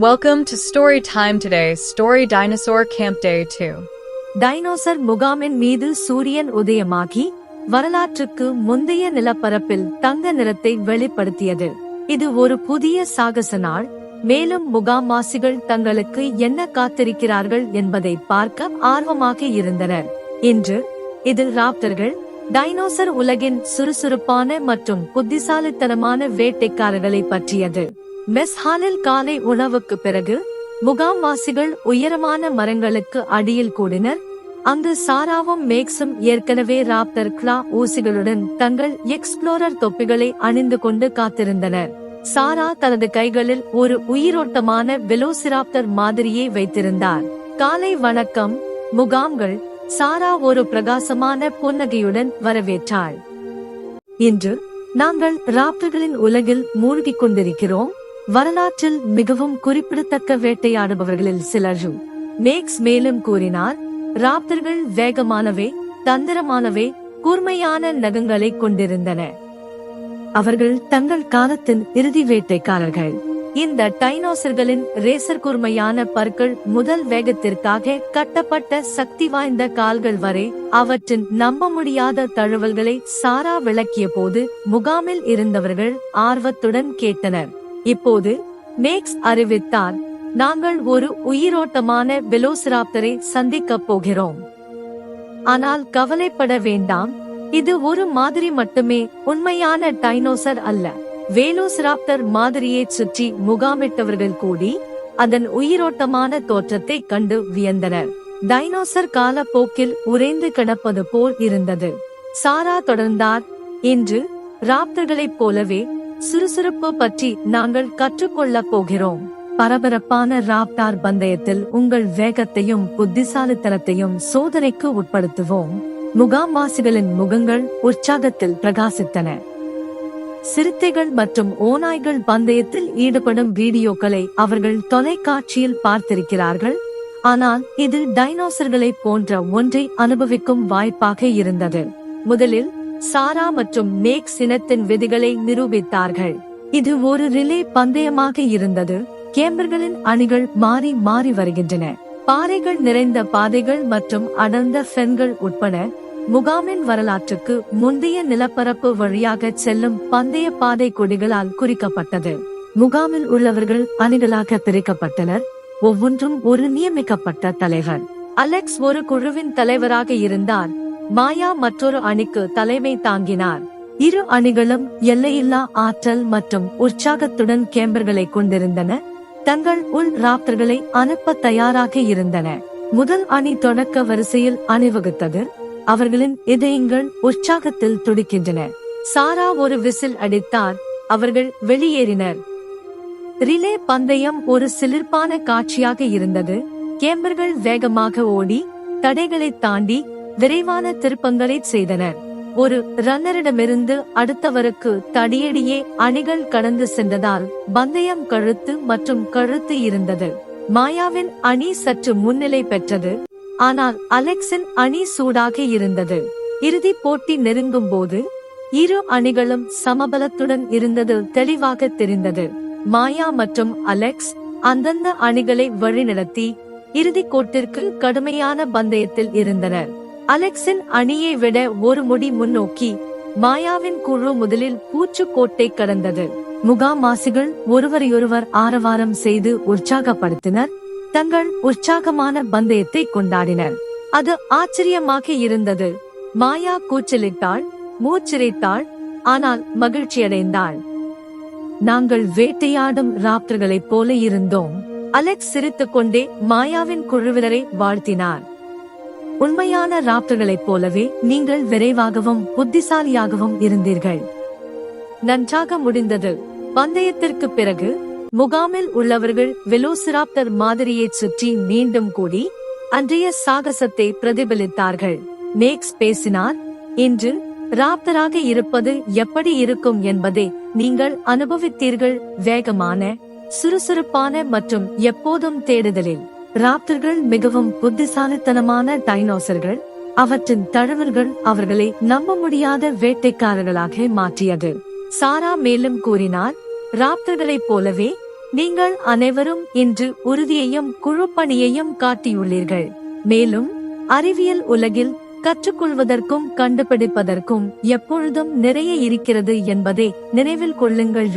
Welcome to Story Time Today, Story Dinosaur Camp Day 2. Dinosaur முகாமின் மீது சூரியன் உதயமாகி வரலாற்றுக்கு முந்தைய நிலப்பரப்பில் தங்க நிறத்தை வெளிப்படுத்தியது. இது ஒரு புதிய சாகச நாள், மேலும் முகாம்வாசிகள் தங்களுக்கு என்ன காத்திருக்கிறார்கள் என்பதை பார்க்க ஆர்வமாக இருந்தனர். இன்று இதில் ராப்டர்கள் டைனோசர் உலகின் சுறுசுறுப்பான மற்றும் புத்திசாலித்தனமான வேட்டைக்காரர்களை பற்றியது. மெஸ் ஹாலில் காலை உணவுக்கு பிறகு முகாம்வாசிகள் உயரமான மரங்களுக்கு அடியில் கூடினர். அங்கு சாராவும் மேக்ஸும் ஏற்கனவே ராப்டர் கிளா ஊசிகளுடன் தங்கள் எக்ஸ்ப்ளோரர் தொப்பிகளை அணிந்து கொண்டு காத்திருந்தனர். சாரா தனது கைகளில் ஒரு உயிரோட்டமான வெலோசிராப்டர் மாதிரியை வைத்திருந்தார். காலை வணக்கம் முகாம்கள், சாரா ஒரு பிரகாசமான புன்னகையுடன் வரவேற்றாள். இன்று நாங்கள் ராப்டர்களின் உலகில் மூழ்கிக் கொண்டிருக்கிறோம். வரலாற்றில் மிகவும் குறிப்பிடத்தக்க வேட்டையாடுபவர்களில் சிலர் மேக்ஸ் மேலும் கூறினார். ராப்டர்கள் வேகமானவை, தந்திரமானவை, கூர்மையான நகங்களை கொண்டிருந்தன. அவர்கள் தங்கள் காலத்தின் இறுதி வேட்டைக்காரர்கள். இந்த டைனோசர்களின் ரேசர் கூர்மையான பற்கள் முதல் வேகத்திற்காக கட்டப்பட்ட சக்தி வாய்ந்த கால்கள் வரை அவற்றின் நம்ப முடியாத தழுவல்களை சாரா விளக்கிய போது முகாமில் இருந்தவர்கள் ஆர்வத்துடன் கேட்டனர். இப்போது மேக்ஸ் அறிவித்தார், நாங்கள் ஒரு உயிரோட்டமான வெலோசிராப்டரை சந்திக்கப் போகிறோம். ஆனால் கவலைப்பட வேண்டாம், இது ஒரு மாதிரி மட்டுமே, உண்மையான டைனோசர் அல்ல. வெலோசிராப்டர் மாதிரியை சுற்றி முகாமிட்டவர்கள் கூடி அதன் உயிரோட்டமான தோற்றத்தை கண்டு வியந்தனர். டைனோசர் காலப்போக்கில் உறைந்து கிடப்பது போல் இருந்தது. சாரா தொடர்ந்தார், இன்று ராப்டர்களைப் போலவே சுறுசுறுப்பு பற்றி நாங்கள் கற்றுக்கொள்ளப் போகிறோம். பரபரப்பான ராப்டார் பந்தயத்தில் உங்கள் வேகத்தையும் புத்திசாலித்தனத்தையும் சோதனைக்கு உட்படுத்துவோம். முகாம்வாசிகளின் முகங்கள் உற்சாகத்தில் பிரகாசித்தன. சிறுத்தைகள் மற்றும் ஓநாய்கள் பந்தயத்தில் ஈடுபடும் வீடியோக்களை அவர்கள் தொலைக்காட்சியில் பார்த்திருக்கிறார்கள். ஆனால் இது டைனோசர்களை போன்ற ஒன்றை அனுபவிக்கும் வாய்ப்பாக இருந்தது. முதலில் சாரா மற்றும் மேக்ஸ் இனத்தின் விதிகளை நிரூபித்தார்கள். இது ஒரு ரிலே பந்தயமாக இருந்தது. கேம்பர்களின் அணிகள் மாறி மாறி வருகின்றன. பாறைகள் நிறைந்த பாதைகள் மற்றும் அடர்ந்த ஃபென்கள் உட்பட முகாமின் வரலாற்றுக்கு முந்தைய நிலப்பரப்பு வழியாக செல்லும் பந்தய பாதை கொடிகளால் குறிக்கப்பட்டது. முகாமில் உள்ளவர்கள் அணிகளாக பிரிக்கப்பட்டனர். ஒவ்வொன்றும் ஒரு நியமிக்கப்பட்ட தலைவர். அலெக்ஸ் ஒரு குழுவின் தலைவராக இருந்தார். மாயா மற்றொரு அணிக்கு தலைமை தாங்கினார். இரு அணிகளும் எல்லையில்லா ஆற்றல் மற்றும் உற்சாகத்துடன் கேம்பர்களை கொண்டிருந்தன. தங்கள் உள் ராப்டர்களை அனுப்ப தயாராக இருந்தன. முதல் அணி தொடக்க வரிசையில் அணிவகுத்தது. அவர்களின் இதயங்கள் உற்சாகத்தில் துடிக்கின்றன. சாரா ஒரு விசில் அடித்தார். அவர்கள் வெளியேறினர். ரிலே பந்தயம் ஒரு சிலிர்ப்பான காட்சியாக இருந்தது. கேம்பர்கள் வேகமாக ஓடி தடைகளை தாண்டி விரைவான திருப்பங்களை செய்தனர். ஒரு ரன்னரிடமிருந்து அடுத்தவருக்கு தடியடியே அணிகள் கடந்து சென்றதால் பந்தயம் கழுத்து மற்றும் கழுத்து இருந்தது. மாயாவின் அணி சற்று முன்னிலை பெற்றது. ஆனால் அலெக்ஸின் அணி சூடாக இருந்தது. இறுதி போட்டி நெருங்கும் போது இரு அணிகளும் சமபலத்துடன் இருந்தது தெளிவாக தெரிந்தது. மாயா மற்றும் அலெக்ஸ் அந்தந்த அணிகளை வழிநடத்தி இறுதி கோட்டிற்கு கடுமையான பந்தயத்தில் இருந்தனர். அலெக்ஸின் அணியை விட ஒரு முடி முன்னோக்கி மாயாவின் குழு முதலில் பூச்சுக்கோட்டை கடந்தது. முகாம்வாசிகள் ஒருவரையொருவர் ஆரவாரம் செய்து உற்சாகப்படுத்தினர். தங்கள் உற்சாகமான பந்தயத்தை கொண்டாடினர். அது ஆச்சரியமாக இருந்தது. மாயா கூச்சலிட்டாள், மூச்சிரைத்தாள், ஆனால் மகிழ்ச்சியடைந்தாள். நாங்கள் வேட்டையாடும் ராப்டர்களைப் போல இருந்தோம். அலெக்ஸ் சிரித்துக் கொண்டே மாயாவின் குழுவினரை வாழ்த்தினார். உண்மையான ராப்டர்களைப் போலவே நீங்கள் விரைவாகவும் புத்திசாலியாகவும் இருந்தீர்கள். நன்றாக முடிந்தது. பந்தயத்திற்கு பிறகு முகாமில் உள்ளவர்கள் வெலோசிராப்டர் மாதிரியை சுற்றி மீண்டும் கூடி அன்றைய சாகசத்தை பிரதிபலித்தார்கள். மேக்ஸ் பேசினார், இன்று ராப்டராக இருப்பது எப்படி இருக்கும் என்பதை நீங்கள் அனுபவித்தீர்கள். வேகமான, சுறுசுறுப்பான மற்றும் எப்போதும் தேடுதலில். ராப்டர்கள் மிகவும் புத்திசாலித்தனமான டைனோசர்கள். அவற்றின் தழுவல்கள் அவர்களை நம்ப முடியாத வேட்டைக்காரர்களாக மாற்றியது. சாரா மேலும் கூறினார், ராப்டர்களைப் போலவே நீங்கள் அனைவரும் இன்று உறுதியையும் குழுப்பணியையும் காட்டியுள்ளீர்கள். மேலும் அறிவியல் உலகில் கற்றுக்கொள்வதற்கும் கண்டுபிடிப்பதற்கும் எப்பொழுதும் நிறைய இருக்கிறது என்பதை நினைவில் கொள்ளுங்கள்.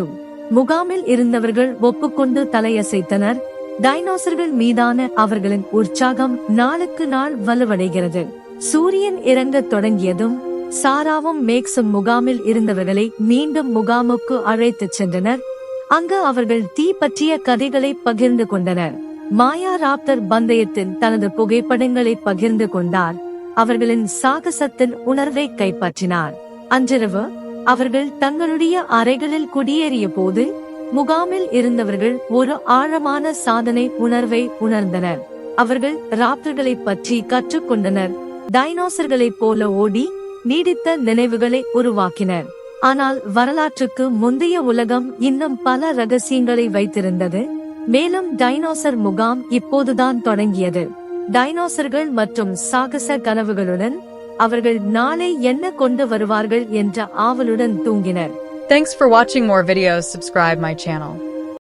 முகாமில் இருந்தவர்கள் ஒப்புக்கொண்டு தலையசைத்தனர். டைனோசர்கள் மீதான அவர்களின் உற்சாகம் நாளுக்கு நாள் வலுவடைகிறது. சூரியன் இறங்கத் தொடங்கியதும் சாராவும் மேக்ஸும் முகாமில் இருந்தவர்களை மீண்டும் முகாமுக்கு அழைத்துச் சென்றனர். அங்கு அவர்கள் தீ பற்றிய கதைகளை பகிர்ந்து கொண்டனர். மாயா ராப்டர் பந்தயத்தின் தனது புகைப்படங்களை பகிர்ந்து கொண்டார். அவர்களின் சாகசத்தின் உணர்வை கைப்பற்றினார். அன்றிரவு அவர்கள் தங்களுடைய அறைகளில் குடியேறிய போது முகாமில் இருந்தவர்கள் ஒரு ஆழமான சாதனை உணர்வை உணர்ந்தனர். அவர்கள் ராப்டர்களை பற்றி கற்றுக்கொண்டனர். டைனோசர்களைப் போல ஓடி நீடித்த நினைவுகளை உருவாக்கினர். ஆனால் வரலாற்றுக்கு முந்தைய உலகம் இன்னும் பல ரகசியங்களை வைத்திருந்தது. மேலும் டைனோசர் முகாம் இப்போதுதான் தொடங்கியது. டைனோசர்கள் மற்றும் சாகச கனவுகளுடன் அவர்கள் நாளை என்ன கொண்டு வருவார்கள் என்ற ஆவலுடன் தூங்கினர். Thanks for watching. More videos, subscribe my channel.